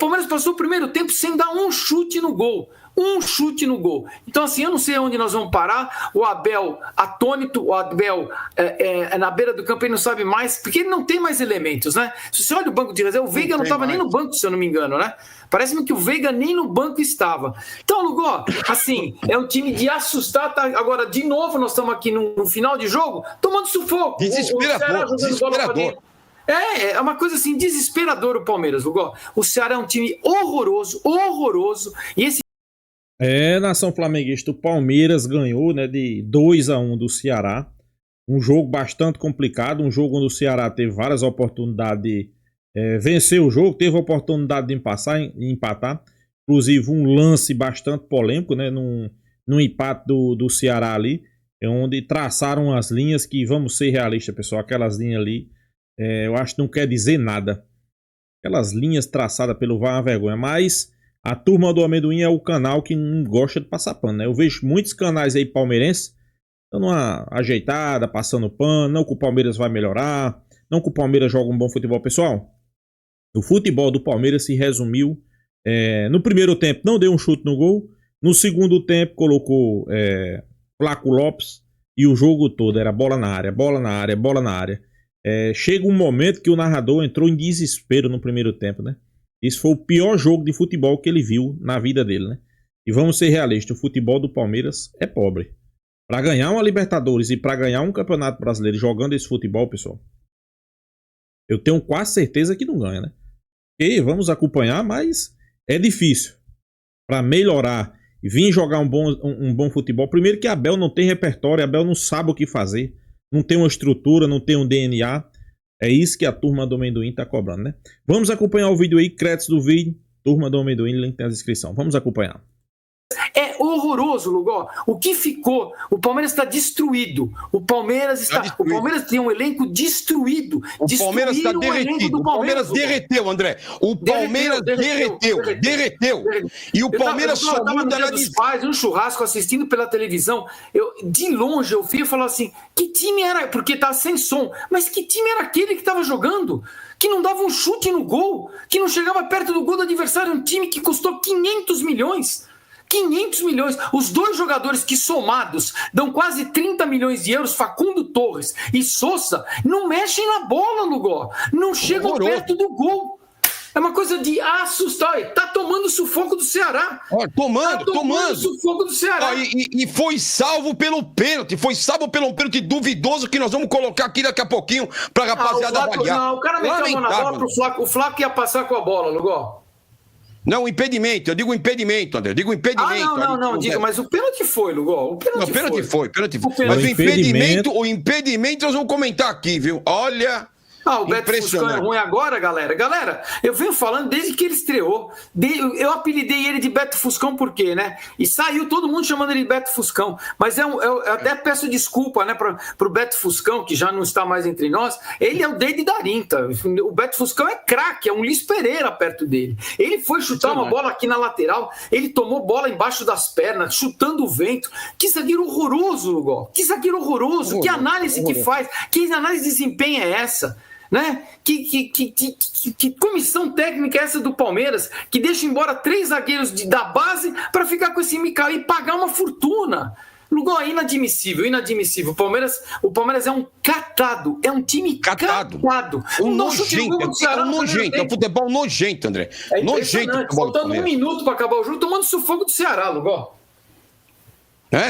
Palmeiras passou o primeiro tempo sem dar um chute no gol. Um chute no gol. Então, assim, eu não sei onde nós vamos parar. O Abel atônito, o Abel na beira do campo, ele não sabe mais, porque ele não tem mais elementos, né? Se você olha o banco de reserva, o Veiga não estava nem no banco, se eu não me engano, né? Parece-me que o Veiga nem no banco estava. Então, Lugó, assim, é um time de assustar. Tá? Agora, de novo, nós estamos aqui no final de jogo, tomando sufoco. Desesperador. É uma coisa assim, desesperadora o Palmeiras, Lugó. O Ceará é um time horroroso, e esse nação flamenguista, o Palmeiras ganhou, né, de 2-1 do Ceará. Um jogo bastante complicado, um jogo onde o Ceará teve várias oportunidades de vencer o jogo, teve a oportunidade de empatar. Inclusive um lance bastante polêmico, né, num empate do Ceará ali, onde traçaram as linhas que, vamos ser realistas, pessoal, aquelas linhas ali, eu acho que não quer dizer nada. Aquelas linhas traçadas pelo VAR é uma vergonha, mas a turma do amendoim é o canal que não gosta de passar pano, né? Eu vejo muitos canais aí palmeirenses dando uma ajeitada, passando pano, não que o Palmeiras vai melhorar, não que o Palmeiras joga um bom futebol. Pessoal, o futebol do Palmeiras se resumiu, no primeiro tempo não deu um chute no gol, no segundo tempo colocou Flaco Lopes e o jogo todo era bola na área, bola na área, bola na área. Chega um momento que o narrador entrou em desespero no primeiro tempo, né? Esse foi o pior jogo de futebol que ele viu na vida dele, né? E vamos ser realistas, o futebol do Palmeiras é pobre. Para ganhar uma Libertadores e para ganhar um Campeonato Brasileiro jogando esse futebol, pessoal, eu tenho quase certeza que não ganha, né? E vamos acompanhar, mas é difícil. Para melhorar e vir jogar um bom futebol, primeiro que Abel não tem repertório, Abel não sabe o que fazer, não tem uma estrutura, não tem um DNA. É isso que a turma do amendoim tá cobrando, né? Vamos acompanhar o vídeo aí, créditos do vídeo. Turma do amendoim, link na descrição. Vamos acompanhar. É horroroso, Lugó. O que ficou? O Palmeiras está destruído. O Palmeiras tem um elenco destruído. O Palmeiras está derretido. O Palmeiras derreteu, André. O Palmeiras derreteu. E o Palmeiras só muda na dos pais, um churrasco assistindo pela televisão. De longe eu vi e falava assim: que time era? Porque tá sem som. Mas que time era aquele que estava jogando? Que não dava um chute no gol, que não chegava perto do gol do adversário. Um time que custou 500 milhões. 500 milhões. Os dois jogadores que somados dão quase 30 milhões de euros, Facundo Torres e Sousa, não mexem na bola, Lugó. Não chegam perto do gol. É uma coisa de assustar. Tá tomando sufoco do Ceará. Tomando sufoco do Ceará. E foi salvo pelo pênalti. Foi salvo pelo pênalti duvidoso que nós vamos colocar aqui daqui a pouquinho pra rapaziada avaliar. Não, o cara meteu a mão na bola pro Flaco. O Flaco ia passar com a bola, Lugó. Não, impedimento. Eu digo impedimento, André. Eu digo impedimento. Não. Diga, mas o pênalti foi, Lugó. O pênalti foi. Mas o impedimento nós vamos comentar aqui, viu? Olha... O Beto Fuscão é ruim agora, galera. Galera, eu venho falando desde que ele estreou. Eu apelidei ele de Beto Fuscão por quê, né? E saiu todo mundo chamando ele de Beto Fuscão. Mas eu até peço desculpa, né, pro Beto Fuscão, que já não está mais entre nós. Ele é o Deide Darinta. O Beto Fuscão é craque, é um Luiz Pereira perto dele. Ele foi chutar uma bola aqui na lateral, ele tomou bola embaixo das pernas, chutando o vento. Que zagueiro horroroso, Lugó. Que zagueiro horroroso. Que análise que faz. Que análise de desempenho é essa? Né? Que comissão técnica é essa do Palmeiras que deixa embora 3 zagueiros da base para ficar com esse Mikael e pagar uma fortuna? Lugó, é inadmissível. O Palmeiras é um catado, é um time catado. Nojento, é um futebol nojento, André. Nojento. Faltando 1 minuto para acabar o jogo, tomando sufoco do Ceará, Lugó.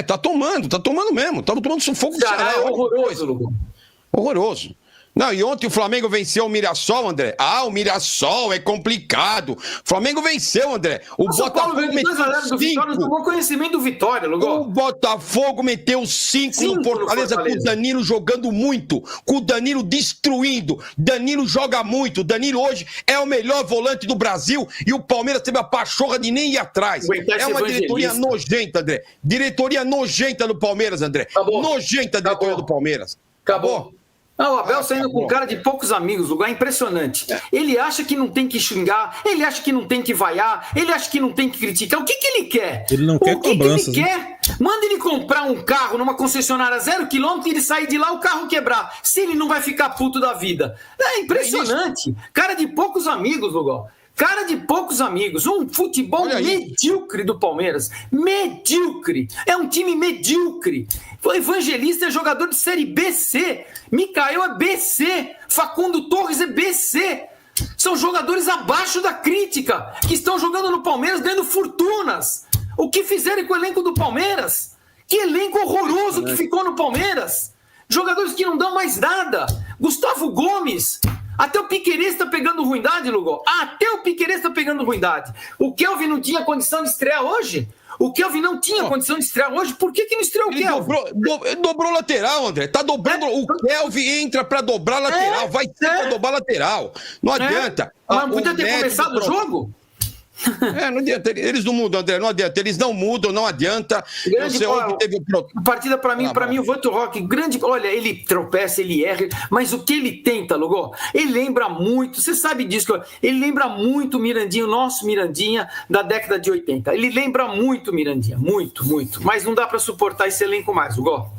Tá tomando mesmo. Tá tomando sufoco do Ceará. É horroroso, Lugó. Horroroso. Não, e ontem o Flamengo venceu o Mirassol, André. O Mirassol é complicado. O Flamengo venceu, André. O Botafogo meteu 5. Não tomou conhecimento do Vitória, Lugó. O Botafogo meteu 5 no Fortaleza com o Danilo jogando muito, com o Danilo destruindo. Danilo joga muito. Danilo hoje é o melhor volante do Brasil e o Palmeiras teve a pachorra de nem ir atrás. É uma diretoria nojenta, André. Diretoria nojenta do Palmeiras, André. Nojenta a diretoria do Palmeiras. Acabou. O Abel saindo com cara de poucos amigos, lugar impressionante. Ele acha que não tem que xingar, ele acha que não tem que vaiar, ele acha que não tem que criticar. O que ele quer? Ele não quer cobranças. O que ele quer? Manda ele comprar um carro numa concessionária 0 km e ele sair de lá, o carro quebrar. Se ele não vai ficar puto da vida. É impressionante. Cara de poucos amigos, Lugó. Cara de poucos amigos. Um futebol medíocre do Palmeiras. Medíocre. É um time medíocre. O Evangelista é jogador de Série BC. Micael é BC. Facundo Torres é BC. São jogadores abaixo da crítica, que estão jogando no Palmeiras ganhando fortunas. O que fizeram com o elenco do Palmeiras? Que elenco horroroso que ficou no Palmeiras. Jogadores que não dão mais nada. Gustavo Gomes. Até o Piquerez está pegando ruindade, Lugol. Até o Piquerez está pegando ruindade. O Kelvin não tinha condição de estrear hoje? O Kelvin não tinha condição de estrear hoje? Por que não estreou o Kelvin? Dobrou lateral, André. Tá dobrando. O Kelvin entra para dobrar lateral. Vai ser para dobrar lateral. Não adianta. Mas não podia ter começado o jogo? Não adianta, eles não mudam, André, não adianta, eles não mudam, não adianta. A partida para mim, o Vitor Roque, grande, olha, ele tropeça, ele erra, mas o que ele tenta, Lugol, ele lembra muito, você sabe disso, ele lembra muito o Mirandinha, o nosso Mirandinha da década de 80, ele lembra muito o Mirandinha, muito, mas não dá para suportar esse elenco mais, Lugol.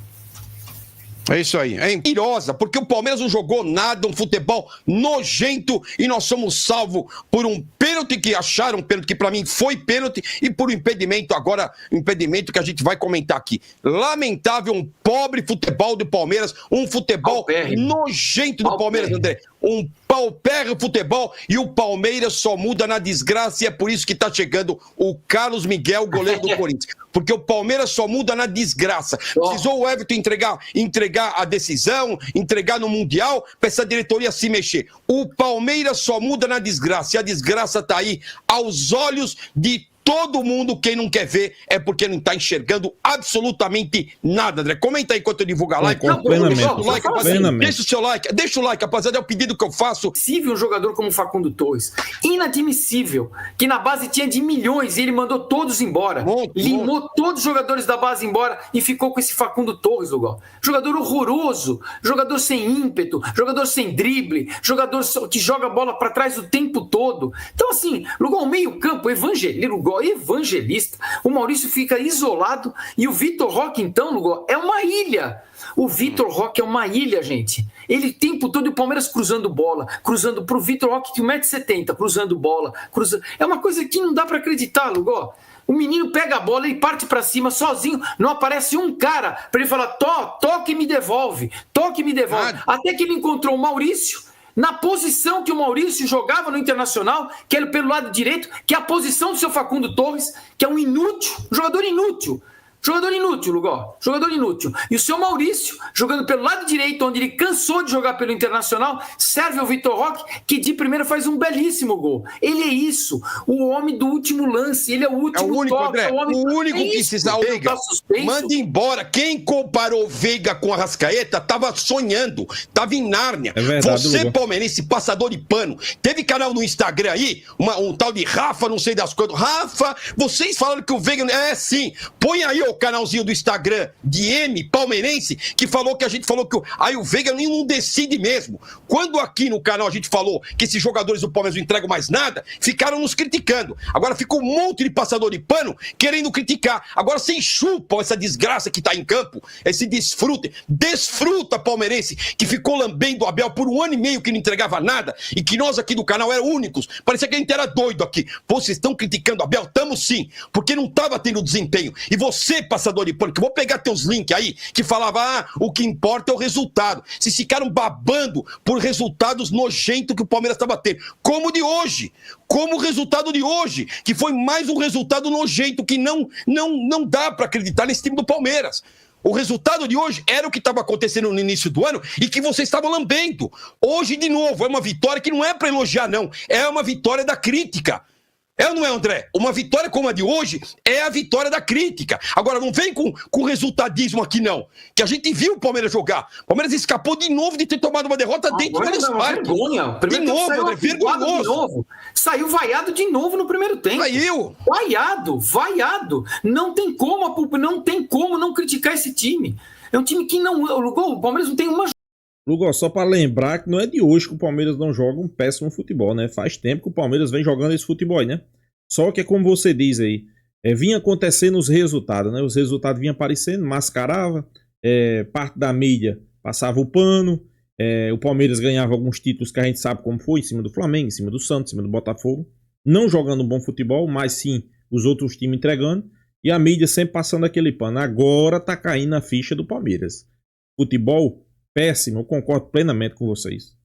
É isso aí, é mentirosa, porque o Palmeiras não jogou nada, um futebol nojento, e nós somos salvos por um pênalti que acharam, um pênalti que pra mim foi pênalti, e por um impedimento agora, um impedimento que a gente vai comentar aqui. Lamentável, um pobre futebol do Palmeiras, um futebol nojento do Palmeiras, André. Um paupérrimo futebol, e o Palmeiras só muda na desgraça, e é por isso que tá chegando o Carlos Miguel, goleiro do Corinthians. Porque o Palmeiras só muda na desgraça. Precisou o Everton entregar a decisão, entregar no Mundial, para essa diretoria se mexer. O Palmeiras só muda na desgraça, e a desgraça tá aí aos olhos de todo mundo. Quem não quer ver é porque não está enxergando absolutamente nada, André. Comenta aí enquanto eu divulgar a like. Deixa o like, rapaziada, é o pedido que eu faço. Inadmissível um jogador como Facundo Torres. Inadmissível. Que na base tinha de milhões e ele mandou todos embora. Limou todos os jogadores da base embora e ficou com esse Facundo Torres, Lugol. Jogador horroroso, jogador sem ímpeto, jogador sem drible, jogador que joga a bola para trás o tempo todo. Então, assim, Lugol, meio campo, Evangelista, o Maurício fica isolado e o Vitor Roque, então, Lugol, é uma ilha. O Vitor Roque é uma ilha, gente. Ele o tempo todo, o Palmeiras cruzando bola, cruzando pro Vitor Roque, que 1,70 m, cruzando bola, cruzando. É uma coisa que não dá para acreditar, Lugol. O menino pega a bola e parte para cima sozinho, não aparece um cara para ele falar, toque e me devolve, até que ele encontrou o Maurício, na posição que o Maurício jogava no Internacional, que era pelo lado direito, que é a posição do seu Facundo Torres, que é um inútil, jogador inútil, Lugol, jogador inútil. E o seu Maurício, jogando pelo lado direito, onde ele cansou de jogar pelo Internacional, serve ao Vitor Roque, que de primeira faz um belíssimo gol. Ele é isso, o homem do último lance, ele é o último toque. André, o único que precisa o Veiga. Manda embora. Quem comparou o Veiga com a Arrascaeta tava sonhando, tava em Nárnia. Você, palmeirense, passador de pano. Teve canal no Instagram aí, um tal de Rafa, não sei das coisas. Rafa, vocês falaram que o Veiga... É sim, põe aí o canalzinho do Instagram de M, palmeirense, que falou que a gente falou que o Veiga não decide mesmo. Quando aqui no canal a gente falou que esses jogadores do Palmeiras não entregam mais nada, ficaram nos criticando. Agora ficou um monte de passador de pano querendo criticar. Agora vocês chupam essa desgraça que tá em campo, esse desfruta palmeirense, que ficou lambendo o Abel por 1 ano e meio que não entregava nada, e que nós aqui do canal eram únicos. Parecia que a gente era doido aqui. Pô, vocês estão criticando o Abel? Tamo sim, porque não tava tendo desempenho. E você, passador de pano, que eu vou pegar teus links aí, que falava, o que importa é o resultado. Vocês ficaram babando por resultados nojentos que o Palmeiras estava tendo. Como o de hoje. Como o resultado de hoje, que foi mais um resultado nojento, que não dá para acreditar nesse time do Palmeiras. O resultado de hoje era o que estava acontecendo no início do ano e que vocês estavam lambendo. Hoje, de novo, é uma vitória que não é para elogiar, não. É uma vitória da crítica. É ou não é, André? Uma vitória como a de hoje é a vitória da crítica. Agora, não vem com resultadismo aqui, não. Que a gente viu o Palmeiras jogar. O Palmeiras escapou de novo de ter tomado uma derrota dentro do Allianz Parque. De novo, André, vergonhoso. Saiu vaiado de novo no primeiro tempo. Saiu. Vaiado. Não tem como não criticar esse time. É um time que não... O Palmeiras não tem uma... Lugol, só para lembrar que não é de hoje que o Palmeiras não joga um péssimo futebol, né? Faz tempo que o Palmeiras vem jogando esse futebol aí, né? Só que é como você diz aí, vinha acontecendo os resultados, né? Os resultados vinham aparecendo, mascarava, parte da mídia passava o pano, o Palmeiras ganhava alguns títulos que a gente sabe como foi, em cima do Flamengo, em cima do Santos, em cima do Botafogo. não jogando um bom futebol, mas sim os outros times entregando, e a mídia sempre passando aquele pano. Agora tá caindo a ficha do Palmeiras. Futebol péssimo, eu concordo plenamente com vocês.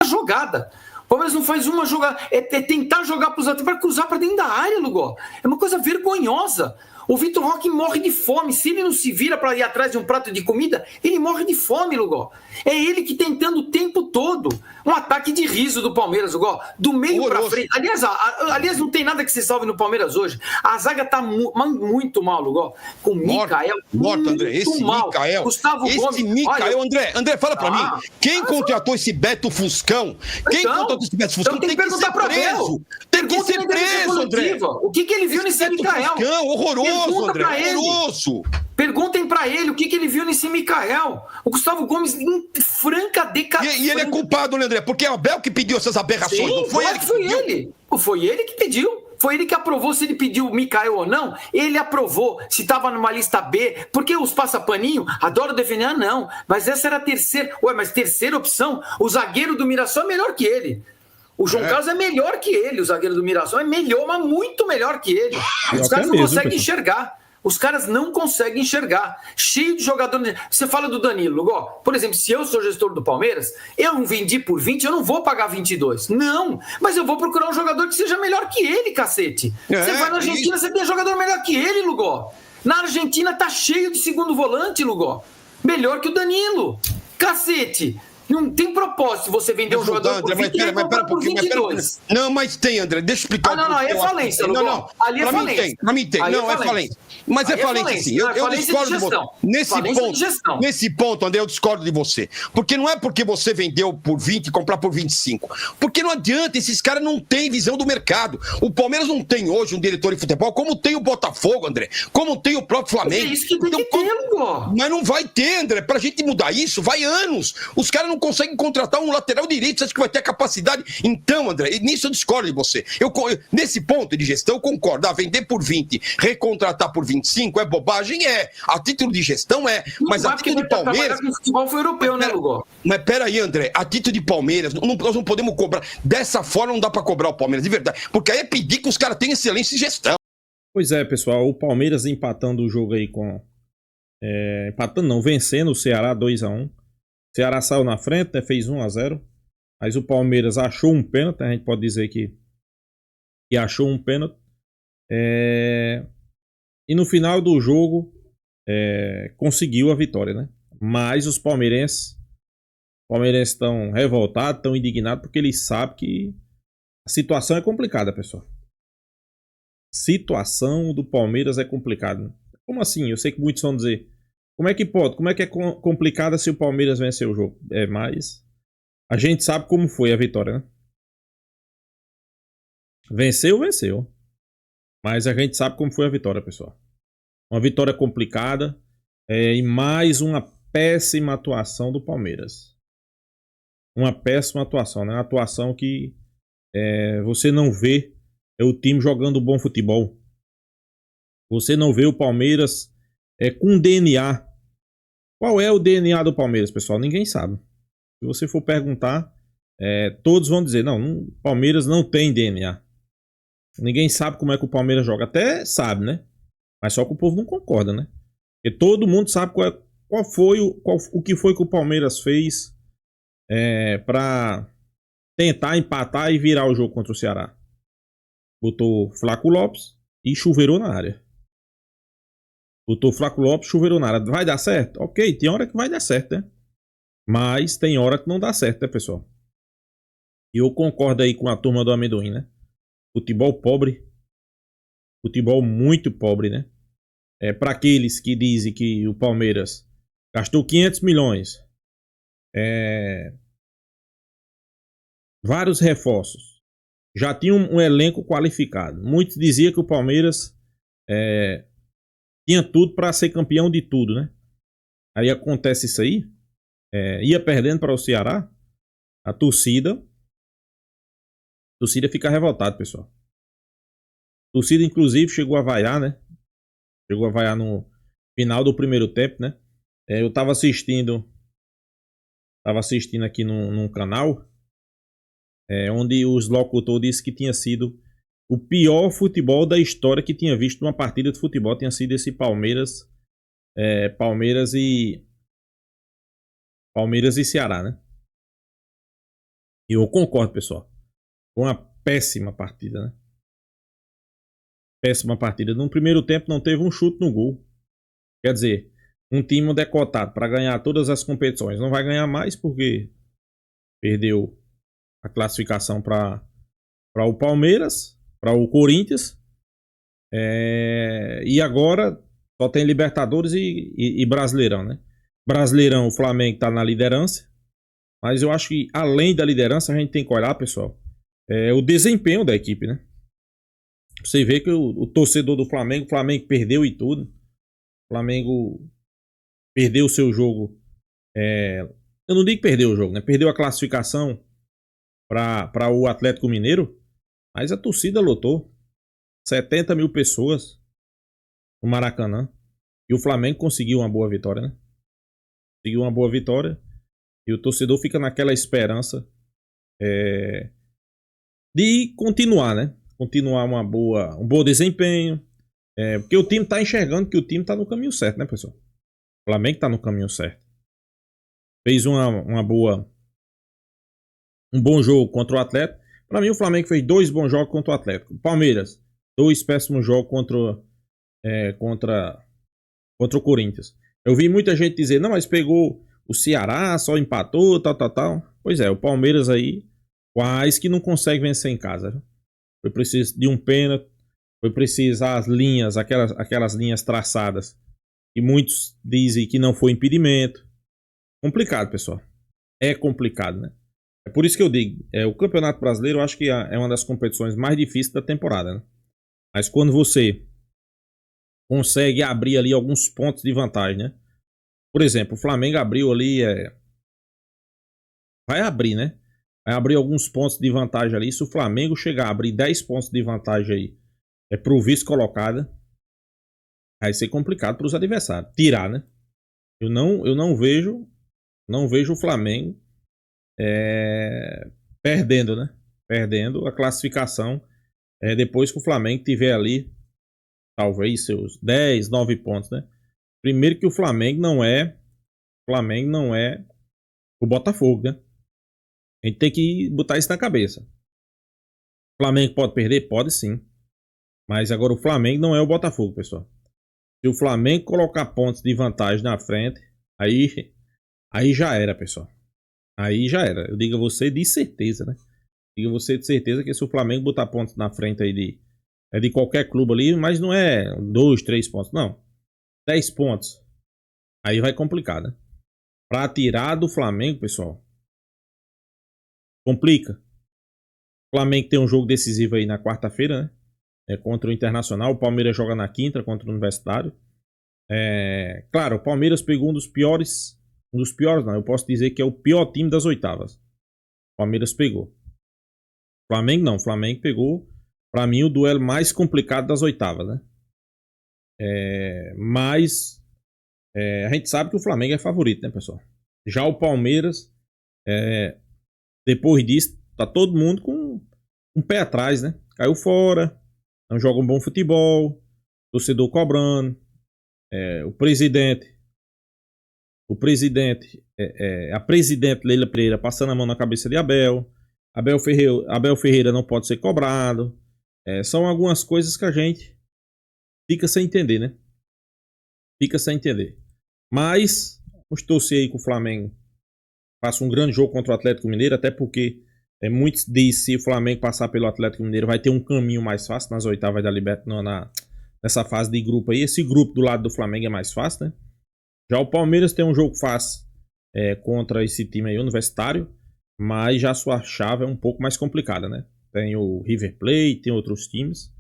Jogada. O Palmeiras não faz uma jogada. É tentar jogar para os laterais, para cruzar para dentro da área, Lugó. É uma coisa vergonhosa. O Vitor Roque morre de fome. Se ele não se vira para ir atrás de um prato de comida, ele morre de fome, Lugó. É ele que tentando o tempo todo. Um ataque de riso do Palmeiras, Lugó. Do meio para frente. Aliás, não tem nada que se salve no Palmeiras hoje. A zaga tá muito mal, Lugó. Com o Micael. Morto, André. Esse Micael. Gustavo Gomes. Micael, André, fala para mim. Quem contratou esse Beto Fuscão? Quem contratou esse Beto Fuscão? Tem que ser preso. Tem que ser preso, André. O que ele viu nesse Micael? Horroroso. André, horroroso. Perguntem pra ele o que ele viu nesse Micael. O Gustavo Gomes em franca decadência. E ele é culpado, né, André? Porque é o Abel que pediu essas aberrações. Sim, não foi ele que pediu. Foi ele que pediu. Foi ele que aprovou se ele pediu o Micael ou não. Ele aprovou se estava numa lista B. Porque os passapaninho adoram defender. Ah, não. Mas essa era a terceira. Mas terceira opção? O zagueiro do Mirassol é melhor que ele. O João Carlos é melhor que ele, o zagueiro do Mirassol é melhor, mas muito melhor que ele. Os caras não conseguem enxergar. Os caras não conseguem enxergar. Cheio de jogadores. Você fala do Danilo, Lugó. Por exemplo, se eu sou gestor do Palmeiras, eu não vendi por 20, eu não vou pagar 22. Não, mas eu vou procurar um jogador que seja melhor que ele, cacete. Você vai na Argentina, você tem jogador melhor que ele, Lugó. Na Argentina tá cheio de segundo volante, Lugó. Melhor que o Danilo. Cacete. Não tem propósito você vender um jogador por 20 e comprar por 22. Não, mas tem, André. Deixa eu explicar. Não, aí é falência, Lugó. Não. Ali é falência. Pra mim tem. Não, é falência. Mas é falência, sim. Eu discordo de você. Nesse ponto, André, eu discordo de você. Porque não é porque você vendeu por 20 e comprar por 25. Porque não adianta, esses caras não têm visão do mercado. O Palmeiras não tem hoje um diretor de futebol, como tem o Botafogo, André. Como tem o próprio Flamengo. É isso que tem que ter, Lugó. Mas não vai ter, André. Pra gente mudar isso, vai anos. Os caras não conseguem contratar um lateral direito, você acha que vai ter a capacidade? Então, André, nisso eu discordo de você. Nesse ponto de gestão, eu concordo. Vender por 20, recontratar por 25 é bobagem? É. A título de gestão é. Mas a título de Palmeiras... O futebol foi europeu, né, Lugó? Mas peraí, André, a título de Palmeiras, nós não podemos cobrar. Dessa forma não dá pra cobrar o Palmeiras, de verdade. Porque aí é pedir que os caras tenham excelência em gestão. Pois é, pessoal, o Palmeiras empatando o jogo aí com... empatando não, vencendo o Ceará 2-1. O Ceará saiu na frente, né, fez 1-0. Mas o Palmeiras achou um pênalti, a gente pode dizer que achou um pênalti. E no final do jogo conseguiu a vitória, né? Mas os palmeirenses estão revoltados, estão indignados, porque eles sabem que a situação é complicada, pessoal. A situação do Palmeiras é complicada. Como assim? Eu sei que muitos vão dizer, como é que pode? Como é que é complicada se o Palmeiras vencer o jogo? Mas a gente sabe como foi a vitória, né? Venceu. Mas a gente sabe como foi a vitória, pessoal. Uma vitória complicada e mais uma péssima atuação do Palmeiras. Uma péssima atuação, né? Uma atuação que você não vê o time jogando bom futebol. Você não vê o Palmeiras com DNA. Qual é o DNA do Palmeiras, pessoal? Ninguém sabe. Se você for perguntar, todos vão dizer, não, o Palmeiras não tem DNA. Ninguém sabe como é que o Palmeiras joga. Até sabe, né? Mas só que o povo não concorda, né? Porque todo mundo sabe o que foi que o Palmeiras fez para tentar empatar e virar o jogo contra o Ceará. Botou Flaco Lopes e chuveirou na área. Vai dar certo? Ok, tem hora que vai dar certo, né? Mas tem hora que não dá certo, né, pessoal? E eu concordo aí com a turma do amendoim, né? Futebol pobre. Futebol muito pobre, né? Para aqueles que dizem que o Palmeiras gastou 500 milhões. Vários reforços. Já tinha um elenco qualificado. Muitos diziam que o Palmeiras tinha tudo para ser campeão de tudo, né? Aí acontece isso aí. Ia perdendo para o Ceará. A torcida fica revoltada, pessoal. A torcida, inclusive, chegou a vaiar, né? Chegou a vaiar no final do primeiro tempo, né? Eu tava assistindo aqui num canal onde os locutores disseram que tinha sido o pior futebol da história que tinha visto numa partida de futebol tinha sido esse Palmeiras e Ceará, né? E eu concordo, pessoal. Foi uma péssima partida, né? Péssima partida. No primeiro tempo não teve um chute no gol. Quer dizer, um time decotado para ganhar todas as competições não vai ganhar mais porque perdeu a classificação para o Palmeiras, para o Corinthians. E agora só tem Libertadores e Brasileirão, né? Brasileirão, o Flamengo está na liderança. Mas eu acho que além da liderança a gente tem que olhar, pessoal, o desempenho da equipe, né? Você vê que o torcedor do Flamengo, o Flamengo perdeu e tudo. O Flamengo perdeu o seu jogo. Eu não digo que perdeu o jogo, né? Perdeu a classificação para o Atlético Mineiro. Mas a torcida lotou. 70 mil pessoas no Maracanã. E o Flamengo conseguiu uma boa vitória, né? Conseguiu uma boa vitória. E o torcedor fica naquela esperança de continuar, né? Continuar um bom desempenho. Porque o time tá enxergando que o time tá no caminho certo, né, pessoal? O Flamengo tá no caminho certo. Fez um bom jogo contra o Atlético. Para mim, o Flamengo fez 2 bons jogos contra o Atlético. Palmeiras, 2 péssimos jogos contra o Corinthians. Eu vi muita gente dizer, não, mas pegou o Ceará, só empatou, tal. Pois é, o Palmeiras aí quase que não consegue vencer em casa. Foi preciso de um pênalti, foi preciso as linhas, aquelas linhas traçadas. E muitos dizem que não foi impedimento. Complicado, pessoal. É complicado, né? É por isso que eu digo, o Campeonato Brasileiro eu acho que é uma das competições mais difíceis da temporada, né? Mas quando você consegue abrir ali alguns pontos de vantagem, né? Por exemplo, o Flamengo abriu ali, vai abrir, né? Vai abrir alguns pontos de vantagem ali. Se o Flamengo chegar a abrir 10 pontos de vantagem aí, pro vice-colocado, vai ser complicado para os adversários. Tirar, né? Eu não vejo o Flamengo perdendo, né? Perdendo a classificação depois que o Flamengo tiver ali talvez seus 10, 9 pontos, né? Primeiro que o Flamengo não é o Botafogo, né? A gente tem que botar isso na cabeça. O Flamengo pode perder? Pode sim. Mas agora o Flamengo não é o Botafogo, pessoal. Se o Flamengo colocar pontos de vantagem na frente, aí já era, pessoal. Aí já era. Eu digo a você de certeza, né? Digo a você de certeza que se o Flamengo botar pontos na frente aí de qualquer clube ali, mas não é 2, 3 pontos, não. 10 pontos. Aí vai complicar, né? Pra tirar do Flamengo, pessoal, complica. O Flamengo tem um jogo decisivo aí na quarta-feira, né? Contra o Internacional. O Palmeiras joga na quinta contra o Universitário. Claro, o Palmeiras pegou um dos piores não, eu posso dizer que é o pior time das oitavas. O Palmeiras pegou. O Flamengo não, o Flamengo pegou, pra mim, o duelo mais complicado das oitavas, né? Mas a gente sabe que o Flamengo é favorito, né, pessoal? Já o Palmeiras, depois disso, tá todo mundo com um pé atrás, né? Caiu fora, não joga um bom futebol, torcedor cobrando, a presidente Leila Pereira passando a mão na cabeça de Abel Ferreira não pode ser cobrado. São algumas coisas que a gente fica sem entender, né? Fica sem entender. Mas vamos torcer aí que o Flamengo faça um grande jogo contra o Atlético Mineiro, até porque muitos dizem que se o Flamengo passar pelo Atlético Mineiro vai ter um caminho mais fácil nas oitavas da Libertadores, nessa fase de grupo aí. Esse grupo do lado do Flamengo é mais fácil, né? Já o Palmeiras tem um jogo fácil contra esse time aí, Universitário, mas já a sua chave é um pouco mais complicada, né? Tem o River Plate, tem outros times.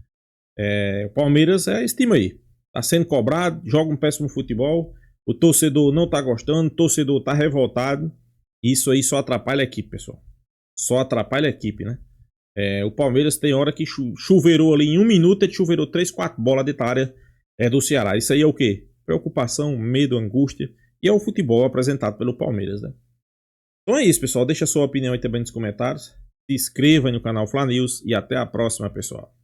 O Palmeiras é esse time aí. Tá sendo cobrado, joga um péssimo futebol, o torcedor não tá gostando, o torcedor tá revoltado. Isso aí só atrapalha a equipe, pessoal. Só atrapalha a equipe, né? O Palmeiras tem hora que chuveirou ali, em 1 minuto ele chuveirou 3, 4 bolas dentro da área do Ceará. Isso aí é o quê? Preocupação, medo, angústia. E é o futebol apresentado pelo Palmeiras, né? Então é isso, pessoal. Deixa a sua opinião aí também nos comentários. Se inscreva aí no canal Fla News e até a próxima, pessoal.